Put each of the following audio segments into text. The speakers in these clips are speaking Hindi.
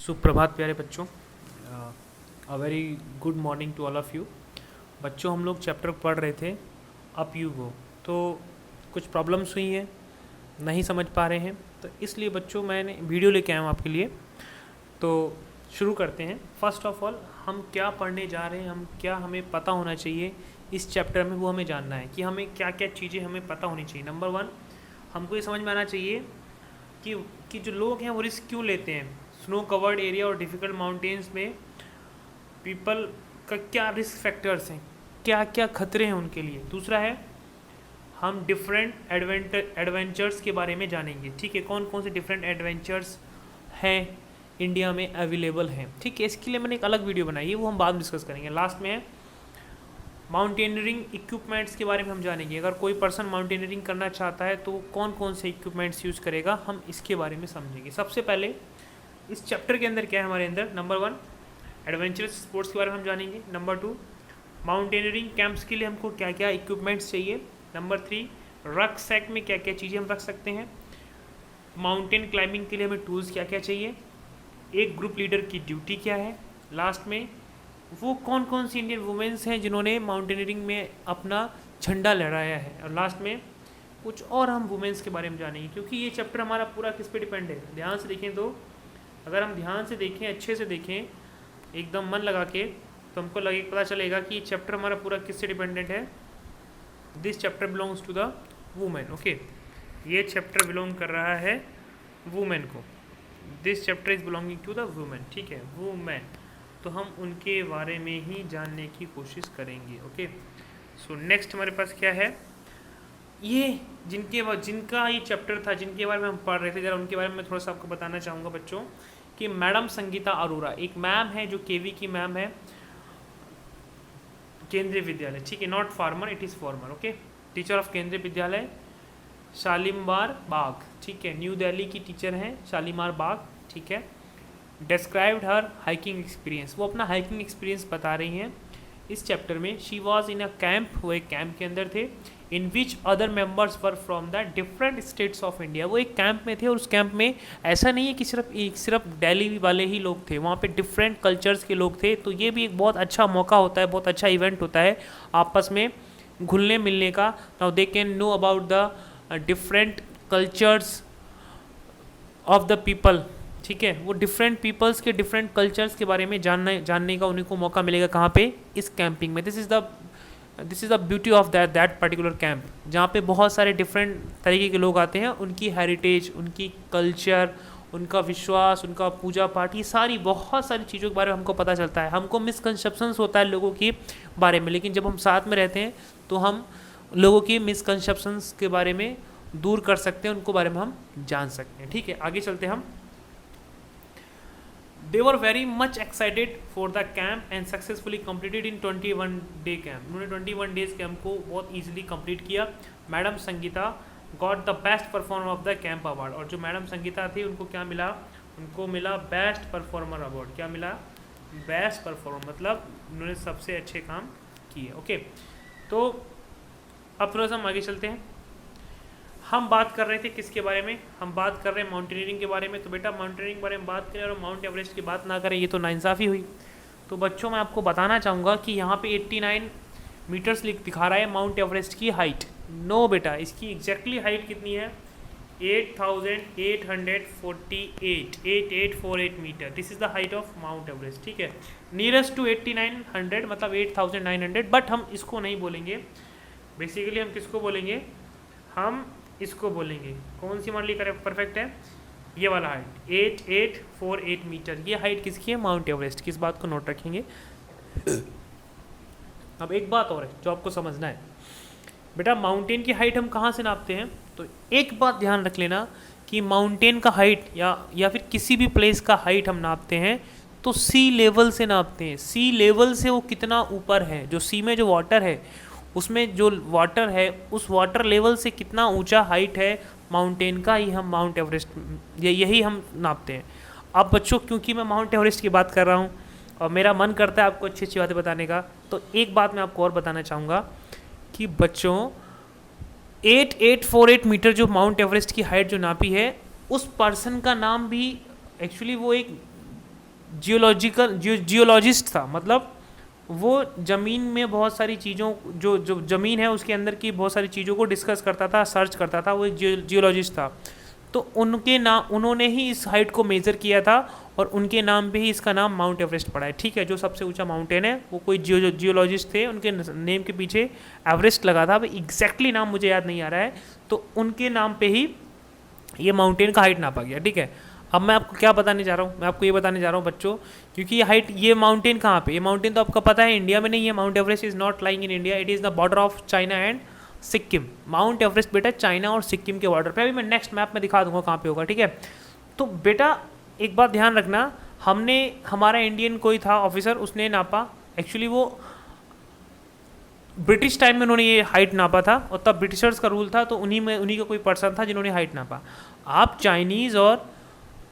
सुप्रभात प्यारे बच्चों। A very good morning to all of you. बच्चों, हम लोग चैप्टर पढ़ रहे थे अप यू गो, तो कुछ प्रॉब्लम्स हुई हैं, नहीं समझ पा रहे हैं, तो इसलिए बच्चों मैंने वीडियो लेके आया हूँ आपके लिए। तो शुरू करते हैं। फर्स्ट ऑफ ऑल हम क्या पढ़ने जा रहे हैं, हमें पता होना चाहिए इस चैप्टर में, वो हमें जानना है कि हमें क्या क्या चीज़ें हमें पता होनी चाहिए। नंबर वन, हमको ये समझ में आना चाहिए कि जो लोग हैं वो रिस्क क्यों लेते हैं। स्नो कवर्ड एरिया और डिफ़िकल्ट माउंटेन्स में पीपल का क्या रिस्क फैक्टर्स हैं, क्या क्या खतरे हैं उनके लिए। दूसरा है, हम डिफरेंट एडवेंचर्स के बारे में जानेंगे। ठीक है, कौन कौन से डिफरेंट एडवेंचर्स हैं इंडिया में अवेलेबल हैं। ठीक है, इसके लिए मैंने एक अलग वीडियो बनाई है, वो हम बाद में डिस्कस करेंगे। लास्ट में है माउंटेनियरिंग इक्विपमेंट्स के बारे में हम जानेंगे। अगर कोई पर्सन माउंटेनियरिंग करना चाहता है तो कौन कौन से इक्विपमेंट्स यूज़ करेगा, हम इसके बारे में समझेंगे। सबसे पहले इस चैप्टर के अंदर क्या है हमारे अंदर, नंबर वन एडवेंचरस स्पोर्ट्स के बारे में हम जानेंगे। नंबर टू, माउंटेनियरिंग कैंप्स के लिए हमको क्या क्या इक्विपमेंट्स चाहिए। नंबर थ्री, रक सैक में क्या क्या चीज़ें हम रख सकते हैं। माउंटेन क्लाइंबिंग के लिए हमें टूल्स क्या क्या चाहिए। एक ग्रुप लीडर की ड्यूटी क्या है। लास्ट में वो कौन कौन सी इंडियन वुमेन्स हैं जिन्होंने माउंटेनियरिंग में अपना झंडा लहराया है। और लास्ट में कुछ और हम वुमेन्स के बारे में जानेंगे, क्योंकि ये चैप्टर हमारा पूरा किस पे डिपेंड है। ध्यान से देखें तो, अगर हम ध्यान से देखें, अच्छे से देखें, एकदम मन लगा के, तो हमको पता चलेगा कि ये चैप्टर हमारा पूरा किससे डिपेंडेंट है। This chapter belongs to the women. Okay, ये चैप्टर बिलोंग कर रहा है वुमेन को। This chapter is belonging to the women. ठीक है, वुमेन, तो हम उनके बारे में ही जानने की कोशिश करेंगे। ओके, सो नेक्स्ट हमारे पास क्या है, ये जिनका ये चैप्टर था, जिनके बारे में हम पढ़ रहे थे, जरा उनके बारे में मैं थोड़ा सा आपको बताना चाहूँगा बच्चों कि मैडम संगीता अरोरा एक मैम है जो केवी की मैम है, केंद्रीय विद्यालय। ठीक है, not farmer, it is farmer. Okay, teacher of केंद्रीय विद्यालय शालीमार बाग। ठीक है, न्यू दिल्ली की टीचर हैं शालीमार बाग। ठीक है, डिस्क्राइब्ड हर हाइकिंग एक्सपीरियंस, वो अपना हाइकिंग एक्सपीरियंस बता रही हैं इस चैप्टर में। She was in a camp, वो एक कैंप के अंदर थे। In which other members were from the different states of India, वो एक कैंप में थे और उस कैंप में ऐसा नहीं है कि सिर्फ दिल्ली वाले ही लोग थे, वहाँ पे डिफरेंट कल्चर्स के लोग थे। तो ये भी एक बहुत अच्छा मौका होता है, बहुत अच्छा इवेंट होता है आपस में घुलने मिलने का। Now they can know about the different cultures of the people. ठीक है, वो डिफरेंट पीपल्स के डिफरेंट कल्चर्स के बारे में जानने का उनको मौका मिलेगा। कहाँ पे, इस कैंपिंग में। This is the beauty of that particular camp, जहाँ पे बहुत सारे डिफरेंट तरीके के लोग आते हैं। उनकी हेरिटेज, उनकी कल्चर, उनका विश्वास, उनका पूजा पाठ, ये सारी बहुत सारी चीज़ों के बारे में हमको पता चलता है। हमको मिसकंसेप्शंस होता है लोगों के बारे में, लेकिन जब हम साथ में रहते हैं तो हम लोगों की मिसकंसेप्शंस के बारे में दूर कर सकते हैं, उनको बारे में हम जान सकते हैं। ठीक है, आगे चलते हैं हम। They were very much excited for the camp and successfully completed in 21 day camp. उन्होंने 21 days कैंप को बहुत easily complete किया। Madam Sangeeta got the best performer of the camp award, और जो मैडम संगीता थी उनको क्या मिला, उनको मिला बेस्ट परफॉर्मर अवार्ड। क्या मिला, बेस्ट परफॉर्मर, मतलब उन्होंने सबसे अच्छे काम किए। ओके, तो अब थोड़ा सा हम आगे चलते हैं। हम बात कर रहे थे किसके बारे में, हम बात कर रहे हैं माउंटेनियरिंग के बारे में। तो बेटा माउंटेनियरिंग के बारे में बात करें और माउंट एवरेस्ट की बात ना करें, ये तो नाइंसाफ़ी हुई। तो बच्चों मैं आपको बताना चाहूँगा कि यहाँ पे 89 मीटर्स दिखा रहा है माउंट एवरेस्ट की हाइट। नो बेटा, इसकी एग्जैक्टली हाइट कितनी है, 8848 metre. This is the height of Mount Everest. ठीक है, नियरेस्ट टू 8900 मतलब 8900, बट हम इसको नहीं बोलेंगे। बेसिकली हम किसको बोलेंगे, हम इसको बोलेंगे, कौन सी मान ली करेक्ट परफेक्ट है, ये वाला हाइट 8848 मीटर। ये हाइट किसकी है, माउंट एवरेस्ट की। इस बात को नोट रखेंगे। अब एक बात और है जो आपको समझना है बेटा, माउंटेन की हाइट हम कहाँ से नापते हैं। तो एक बात ध्यान रख लेना कि माउंटेन का हाइट या फिर किसी भी प्लेस का हाइट हम नापते हैं तो सी लेवल से नापते हैं। सी लेवल से वो कितना ऊपर है, जो सी में जो वाटर है उसमें जो वाटर है उस वाटर लेवल से कितना ऊंचा हाइट है माउंटेन का, ही हम माउंट एवरेस्ट यही हम नापते हैं। अब बच्चों, क्योंकि मैं माउंट एवरेस्ट की बात कर रहा हूँ और मेरा मन करता है आपको अच्छी अच्छी बातें बताने का, तो एक बात मैं आपको और बताना चाहूँगा कि बच्चों 8848 मीटर जो माउंट एवरेस्ट की हाइट जो नापी है, उस पर्सन का नाम भी एक्चुअली वो एक जियोलॉजिस्ट था, मतलब वो ज़मीन में बहुत सारी चीज़ों जो जो ज़मीन है उसके अंदर की बहुत सारी चीज़ों को डिस्कस करता था, सर्च करता था, वो एक जियोलॉजिस्ट था। तो उन्होंने ही इस हाइट को मेज़र किया था और उनके नाम पे ही इसका नाम माउंट एवरेस्ट पड़ा है। ठीक है, जो सबसे ऊंचा माउंटेन है वो कोई जियोलॉजिस्ट थे, उनके नेम के पीछे एवरेस्ट लगा था। अब एग्जैक्टली नाम मुझे याद नहीं आ रहा है, तो उनके नाम पे ही ये माउंटेन का हाइट नापा गया। ठीक है, अब मैं आपको क्या बताने जा रहा हूँ, मैं आपको ये बताने जा रहा हूँ बच्चों, क्योंकि ये हाइट, ये माउंटेन कहाँ पे, ये माउंटेन तो आपको पता है इंडिया में नहीं है। Mount Everest is not lying in India, it is the border of China and Sikkim. Mount Everest बेटा चाइना और सिक्किम के बॉर्डर पे, अभी मैं नेक्स्ट मैप में दिखा दूंगा कहाँ पे होगा। ठीक है, तो बेटा एक बात ध्यान रखना, हमने, हमारा इंडियन कोई था ऑफिसर, उसने नापा, एक्चुअली वो ब्रिटिश टाइम में उन्होंने ये हाइट नापा था, और तब ब्रिटिशर्स का रूल था, तो उन्हीं का कोई पर्सन था जिन्होंने हाइट नापा। आप चाइनीज़ और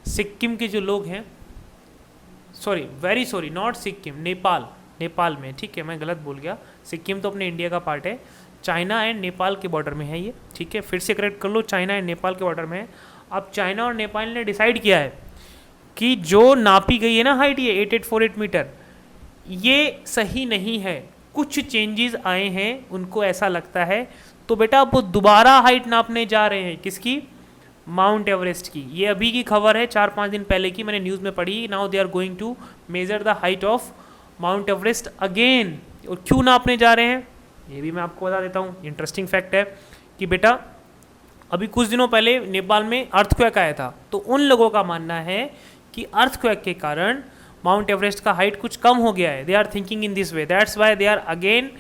सिक्किम के जो लोग हैं, sorry very sorry, not Sikkim, Nepal में, ठीक है मैं गलत बोल गया, सिक्किम तो अपने इंडिया का पार्ट है, चाइना एंड नेपाल के बॉर्डर में है ये। ठीक है, फिर से करेक्ट कर लो, चाइना एंड नेपाल के बॉर्डर में है। अब चाइना और नेपाल ने डिसाइड किया है कि जो नापी गई है ना हाइट, ये 8848 मीटर, ये सही नहीं है, कुछ चेंजेस आए हैं, उनको ऐसा लगता है, तो बेटा वो दोबारा हाइट नापने जा रहे हैं। किसकी? माउंट एवरेस्ट की। ये अभी की खबर है, 4-5 दिन पहले की, मैंने न्यूज़ में पढ़ी। Now they are going to measure the height of Mount Everest again. और क्यों नापने जा रहे हैं ये भी मैं आपको बता देता हूँ। इंटरेस्टिंग फैक्ट है कि बेटा अभी कुछ दिनों पहले नेपाल में अर्थक्वेक आया था, तो उन लोगों का मानना है कि अर्थक्वेक के कारण माउंट एवरेस्ट का हाइट कुछ कम हो गया है। They are thinking in this way, that's why they are again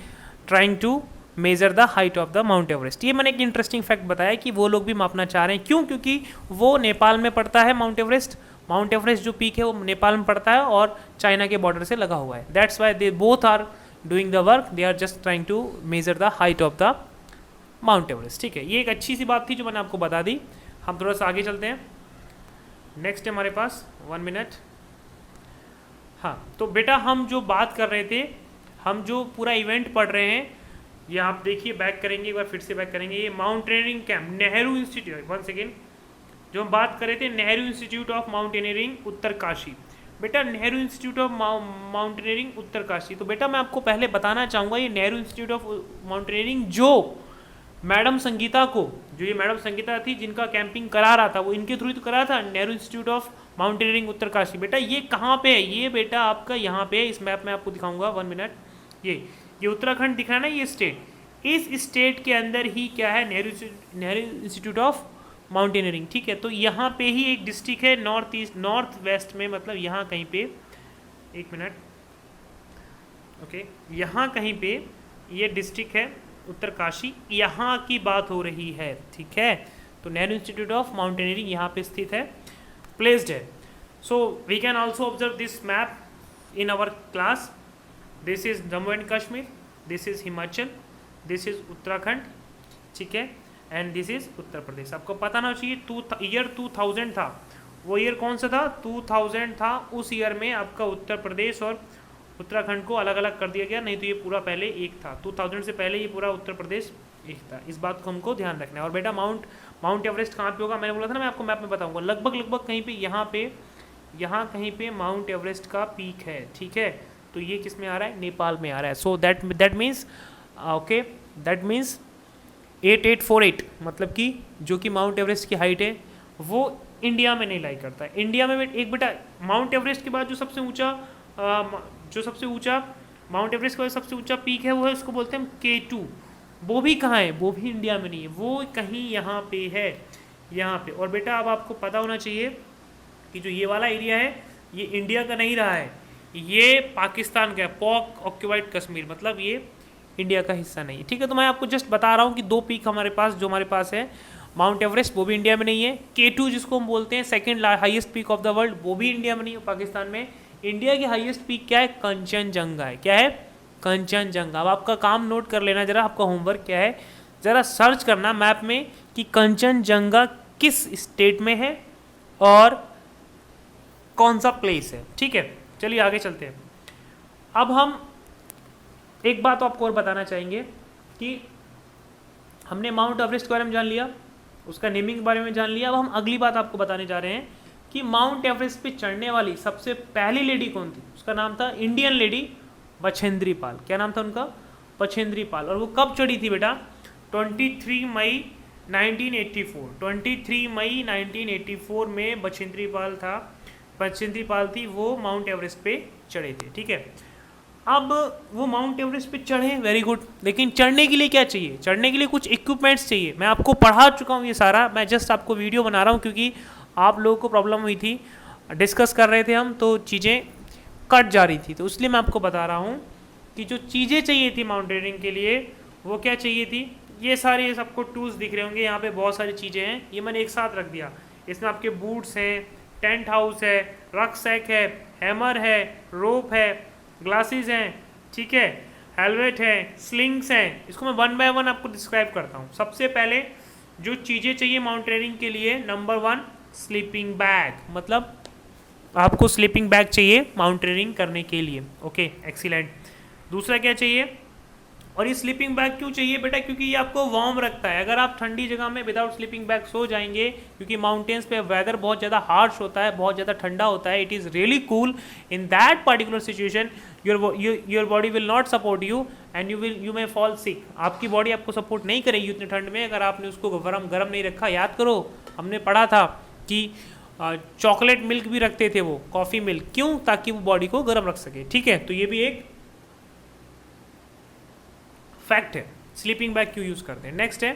trying to measure the height of the Mount Everest. ये मैंने एक इंटरेस्टिंग फैक्ट बताया कि वो लोग भी मापना चाह रहे हैं। क्यों? क्योंकि वो नेपाल में पड़ता है माउंट एवरेस्ट। माउंट एवरेस्ट जो पीक है वो नेपाल में पड़ता है और चाइना के बॉर्डर से लगा हुआ है। That's why they both are doing the work, they are just trying to measure the height of the Mount Everest. ठीक है, ये एक अच्छी सी बात थी जो मैंने आपको बता दी। हम थोड़ा सा आगे चलते हैं। नेक्स्ट है हमारे पास 1 मिनट। हाँ, तो बेटा हम जो बात कर रहे थे, हम जो पूरा इवेंट पढ़ रहे हैं, ये आप देखिए, बैक करेंगे एक बार, फिर से बैक करेंगे। ये mountaineering camp Nehru institute, 1 second, जो हम बात कर रहे थे Nehru institute of mountaineering Uttarkashi. बेटा Nehru institute of mountaineering Uttarkashi, तो बेटा मैं आपको पहले बताना चाहूँगा ये नेहरू इंस्टीट्यूट ऑफ माउंटेनियरिंग जो मैडम संगीता को, जो ये मैडम संगीता थी जिनका कैंपिंग करा रहा था, वो इनके थ्रू ही तो करा था, Nehru institute of mountaineering Uttarkashi. बेटा ये कहाँ पे है? ये बेटा आपका यहाँ पे, इस मैप में आपको दिखाऊंगा 1 मिनट। ये उत्तराखंड दिख रहा है ना, ये स्टेट, इस स्टेट के अंदर ही क्या है, नेहरू इंस्टीट्यूट ऑफ माउंटेनियरिंग। ठीक है, तो यहाँ पे ही एक डिस्ट्रिक्ट है नॉर्थ वेस्ट में, मतलब यहाँ कहीं पे, 1 मिनट, ओके, यहाँ कहीं पे ये डिस्ट्रिक्ट है उत्तरकाशी, यहाँ की बात हो रही है। ठीक है, तो नेहरू इंस्टीट्यूट ऑफ माउंटेनियरिंग यहाँ पे स्थित है, प्लेस्ड है। So we can also observe this map in our class. This is Jammu and Kashmir, this is Himachal, this is Uttarakhand, ठीक है, and this is Uttar Pradesh. आपको पता ना चाहिए ईयर 2000 था, वो ईयर कौन सा था? 2000 था। उस ईयर में आपका उत्तर प्रदेश और उत्तराखंड को अलग अलग कर दिया गया, नहीं तो ये पूरा पहले एक था। 2000 से पहले ये पूरा उत्तर प्रदेश एक था। इस बात को हमको ध्यान रखना है। और बेटा माउंट एवरेस्ट कहाँ पे होगा? मैंने बोला था ना, मैं आपको मैप में बताऊंगा। लगभग कहीं पे यहाँ कहीं पे माउंट एवरेस्ट का पीक है। ठीक है, तो ये किस में आ रहा है? नेपाल में आ रहा है। So that means okay, that means 8848, मतलब कि जो कि माउंट एवरेस्ट की हाइट है वो इंडिया में नहीं लाई करता है। इंडिया में एक बेटा माउंट एवरेस्ट के बाद जो सबसे ऊंचा माउंट एवरेस्ट का सबसे ऊंचा पीक है वो है, उसको बोलते हैं K2। वो भी कहाँ है? वो भी इंडिया में नहीं है, वो कहीं यहाँ पे है, यहाँ पे। और बेटा अब आपको पता होना चाहिए कि जो ये वाला एरिया है ये इंडिया का नहीं रहा है, ये पाकिस्तान का है, पॉक ऑक्यूपाइड कश्मीर, मतलब ये इंडिया का हिस्सा नहीं है। ठीक है, तो मैं आपको जस्ट बता रहा हूँ कि 2 पीक हमारे पास है। माउंट एवरेस्ट वो भी इंडिया में नहीं है, K2 जिसको हम बोलते हैं second highest peak of the world, वो भी इंडिया में नहीं है, पाकिस्तान में। इंडिया की हाईएस्ट पीक क्या है? कंचनजंगा है। क्या है? कंचनजंगा। अब आपका काम नोट कर लेना जरा, आपका होमवर्क क्या है, जरा सर्च करना मैप में कि कंचनजंगा किस स्टेट में है और कौन सा प्लेस है। ठीक है, चलिए आगे चलते हैं। अब हम एक बात आपको और बताना चाहेंगे कि हमने माउंट एवरेस्ट के बारे में जान लिया, उसका नेमिंग के बारे में जान लिया। अब हम अगली बात आपको बताने जा रहे हैं कि माउंट एवरेस्ट पे चढ़ने वाली सबसे पहली लेडी कौन थी। उसका नाम था इंडियन लेडी बछेंद्री पाल। क्या नाम था उनका? बछेंद्री पाल। और वो कब चढ़ी थी बेटा? 23 मई 1984। 23 मई 1984 में बछेंद्री पाल थी, वो माउंट एवरेस्ट पे चढ़े थे। ठीक है, अब वो माउंट एवरेस्ट पे चढ़े, वेरी गुड, लेकिन चढ़ने के लिए क्या चाहिए? चढ़ने के लिए कुछ इक्विपमेंट्स चाहिए। मैं आपको पढ़ा चुका हूँ ये सारा, मैं जस्ट आपको वीडियो बना रहा हूँ क्योंकि आप लोगों को प्रॉब्लम हुई थी, डिस्कस कर रहे थे हम तो चीज़ें कट जा रही थी, तो इसलिए मैं आपको बता रहा हूँ कि जो चीज़ें चाहिए थी माउंटेनियरिंग के लिए वो क्या चाहिए थी। ये सारे सबको टूल्स दिख रहे होंगे, यहाँ पे बहुत सारी चीज़ें हैं, ये मैंने एक साथ रख दिया। इसमें आपके बूट्स हैं, टेंट हाउस है, रक्सैक है, हैमर है, रोप है, ग्लासेस हैं, ठीक है, हेलमेट है, स्लिंग्स हैं। इसको मैं वन बाय वन आपको डिस्क्राइब करता हूँ। सबसे पहले जो चीज़ें चाहिए माउंटेनियरिंग के लिए, नंबर 1 स्लीपिंग बैग, मतलब आपको स्लीपिंग बैग चाहिए माउंटेनियरिंग करने के लिए। Okay, excellent. दूसरा क्या चाहिए? और ये स्लीपिंग बैग क्यों चाहिए बेटा? क्योंकि ये आपको वार्म रखता है। अगर आप ठंडी जगह में विदाउट स्लीपिंग बैग सो जाएंगे, क्योंकि माउंटेन्स पे वेदर बहुत ज़्यादा हार्श होता है, बहुत ज़्यादा ठंडा होता है, it is really cool, in that particular situation your body will not support you and you may fall sick. आपकी बॉडी आपको सपोर्ट नहीं करेगी उतनी ठंड में अगर आपने उसको गर्म नहीं रखा। याद करो, हमने पढ़ा था कि चॉकलेट मिल्क भी रखते थे वो, कॉफ़ी मिल्क, क्यों? ताकि वो बॉडी को गर्म रख सके। ठीक है, तो ये भी एक फैक्ट है, स्लीपिंग बैग क्यों यूज़ करते हैं। नेक्स्ट है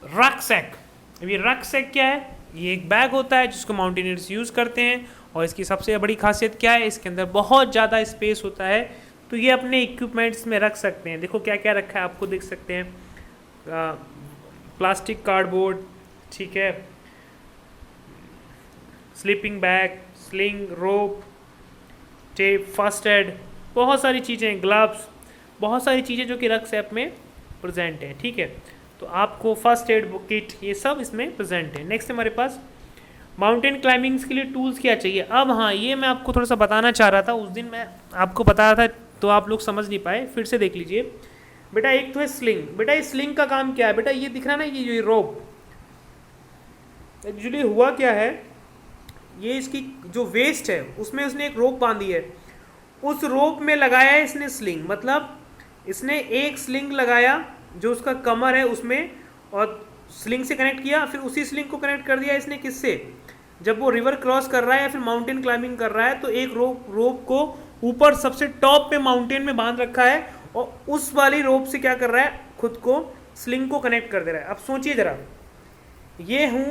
रक्सैक। ये रक्सैक क्या है? ये एक बैग होता है जिसको माउंटेनियर्स यूज़ करते हैं, और इसकी सबसे बड़ी खासियत क्या है? इसके अंदर बहुत ज़्यादा स्पेस होता है, तो ये अपने इक्विपमेंट्स में रख सकते हैं। देखो क्या क्या रखा है, आपको देख सकते हैं, प्लास्टिक कार्डबोर्ड, ठीक है, स्लीपिंग बैग, स्लिंग, रोप, टेप, फर्स्ट एड, बहुत सारी चीज़ें, ग्लव्स, बहुत सारी चीज़ें जो कि रक्सैक में प्रेजेंट है। ठीक है, तो आपको फर्स्ट एड किट, ये सब इसमें प्रेजेंट है। नेक्स्ट हमारे पास माउंटेन क्लाइंबिंग्स के लिए टूल्स क्या चाहिए। अब हाँ, ये मैं आपको थोड़ा सा बताना चाह रहा था, उस दिन मैं आपको बता रहा था तो आप लोग समझ नहीं पाए, फिर से देख लीजिए बेटा। एक तो है स्लिंग। बेटा इस स्लिंग का काम क्या है? बेटा ये दिख रहा ना, ये रोप, एक्चुअली हुआ क्या है, ये इसकी जो वेस्ट है उसमें उसने एक रोप बांधी है, उस रोप में लगाया है इसने स्लिंग। मतलब इसने एक स्लिंग लगाया जो उसका कमर है उसमें, और स्लिंग से कनेक्ट किया, फिर उसी स्लिंग को कनेक्ट कर दिया इसने किससे? जब वो रिवर क्रॉस कर रहा है या फिर माउंटेन क्लाइंबिंग कर रहा है, तो एक रोप को ऊपर सबसे टॉप पे माउंटेन में बांध रखा है, और उस वाली रोप से क्या कर रहा है? खुद को स्लिंग को कनेक्ट कर दे रहा है। अब सोचिए जरा, ये हूँ,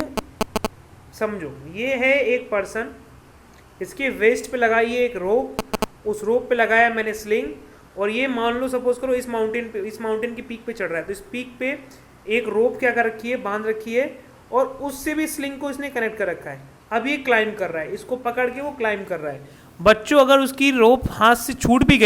समझो ये है एक पर्सन, इसके वेस्ट पे लगाई है एक रोप, उस रोप पे लगाया मैंने स्लिंग, और ये मान लो सपोज करो इस माउंटेन की पीक पे चढ़ रहा है, तो इस पीक पे एक रोप क्या कर रखी है? बांध रखी है, और उससे भी स्लिंग को इसने कनेक्ट कर रखा है। अब ये क्लाइंब कर रहा है, इसको पकड़ के वो क्लाइंब कर रहा है। बच्चों अगर उसकी रोप हाथ से छूट भी गई